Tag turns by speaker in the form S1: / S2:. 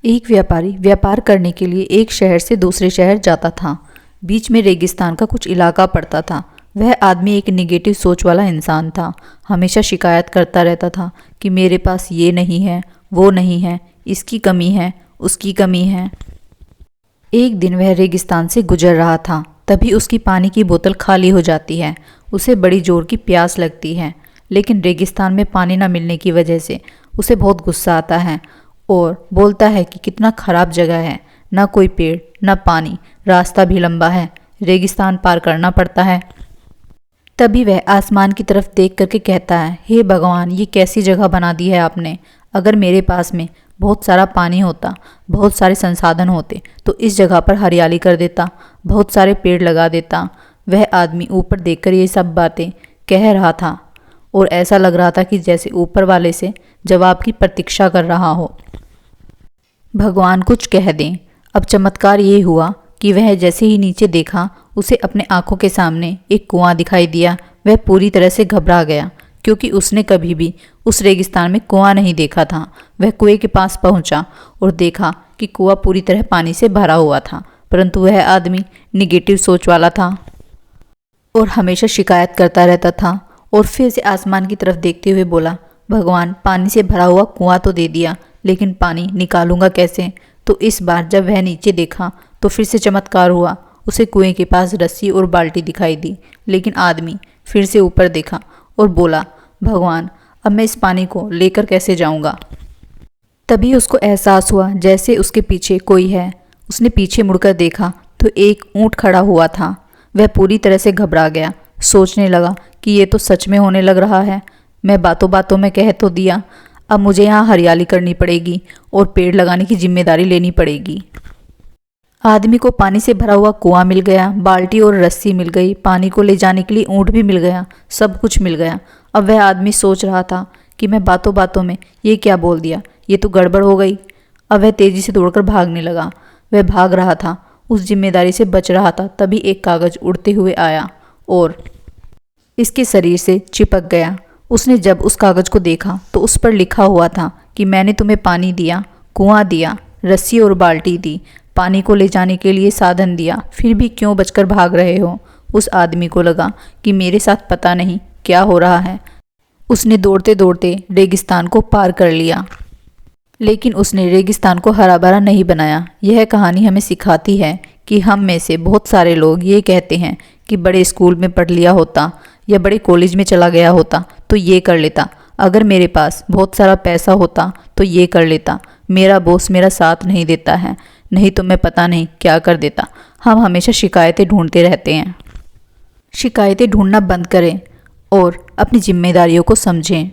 S1: एक व्यापारी व्यापार करने के लिए एक शहर से दूसरे शहर जाता था। बीच में रेगिस्तान का कुछ इलाका पड़ता था। वह आदमी एक निगेटिव सोच वाला इंसान था। हमेशा शिकायत करता रहता था कि मेरे पास ये नहीं है, वो नहीं है, इसकी कमी है, उसकी कमी है। एक दिन वह रेगिस्तान से गुजर रहा था, तभी उसकी पानी की बोतल खाली हो जाती है। उसे बड़ी जोर की प्यास लगती है, लेकिन रेगिस्तान में पानी न मिलने की वजह से उसे बहुत गुस्सा आता है और बोलता है कि कितना खराब जगह है, ना कोई पेड़, ना पानी, रास्ता भी लंबा है, रेगिस्तान पार करना पड़ता है। तभी वह आसमान की तरफ देख करके कहता है, हे भगवान, ये कैसी जगह बना दी है आपने। अगर मेरे पास में बहुत सारा पानी होता, बहुत सारे संसाधन होते, तो इस जगह पर हरियाली कर देता, बहुत सारे पेड़ लगा देता। वह आदमी ऊपर देखकर ये सब बातें कह रहा था और ऐसा लग रहा था कि जैसे ऊपर वाले से जवाब की प्रतीक्षा कर रहा हो, भगवान कुछ कह दें। अब चमत्कार ये हुआ कि वह जैसे ही नीचे देखा, उसे अपने आंखों के सामने एक कुआं दिखाई दिया। वह पूरी तरह से घबरा गया, क्योंकि उसने कभी भी उस रेगिस्तान में कुआं नहीं देखा था। वह कुएं के पास पहुंचा और देखा कि कुआं पूरी तरह पानी से भरा हुआ था, परंतु वह आदमी निगेटिव सोच वाला था और हमेशा शिकायत करता रहता था। और फिर से आसमान की तरफ देखते हुए बोला, भगवान, पानी से भरा हुआ कुआं तो दे दिया, लेकिन पानी निकालूंगा कैसे। तो इस बार जब वह नीचे देखा तो फिर से चमत्कार हुआ। उसे कुएं के पास रस्सी और बाल्टी दिखाई दी, लेकिन आदमी फिर से ऊपर देखा और बोला, भगवान, अब मैं इस पानी को लेकर कैसे जाऊंगा। तभी उसको एहसास हुआ जैसे उसके पीछे कोई है। उसने पीछे मुड़कर देखा तो एक ऊंट खड़ा हुआ था। वह पूरी तरह से घबरा गया, सोचने लगा कि ये तो सच में होने लग रहा है। मैं बातों बातों में कह तो दिया, अब मुझे यहाँ हरियाली करनी पड़ेगी और पेड़ लगाने की जिम्मेदारी लेनी पड़ेगी। आदमी को पानी से भरा हुआ कुआं मिल गया, बाल्टी और रस्सी मिल गई, पानी को ले जाने के लिए ऊंट भी मिल गया, सब कुछ मिल गया। अब वह आदमी सोच रहा था कि मैं बातों बातों में ये क्या बोल दिया, ये तो गड़बड़ हो गई। अब वह तेजी से दौड़कर भागने लगा। वह भाग रहा था, उस जिम्मेदारी से बच रहा था। तभी एक कागज उड़ते हुए आया और इसके शरीर से चिपक गया। उसने जब उस कागज को देखा तो उस पर लिखा हुआ था कि मैंने तुम्हें पानी दिया, कुआं दिया, रस्सी और बाल्टी दी, पानी को ले जाने के लिए साधन दिया, फिर भी क्यों बचकर भाग रहे हो। उस आदमी को लगा कि मेरे साथ पता नहीं क्या हो रहा है। उसने दौड़ते दौड़ते रेगिस्तान को पार कर लिया, लेकिन उसने रेगिस्तान को हरा भरा नहीं बनाया। यह कहानी हमें सिखाती है कि हम में से बहुत सारे लोग ये कहते हैं कि बड़े स्कूल में पढ़ लिया होता या बड़े कॉलेज में चला गया होता तो ये कर लेता, अगर मेरे पास बहुत सारा पैसा होता तो ये कर लेता, मेरा बॉस मेरा साथ नहीं देता है, नहीं तो मैं पता नहीं क्या कर देता। हम हमेशा शिकायतें ढूंढते रहते हैं। शिकायतें ढूंढना बंद करें और अपनी जिम्मेदारियों को समझें।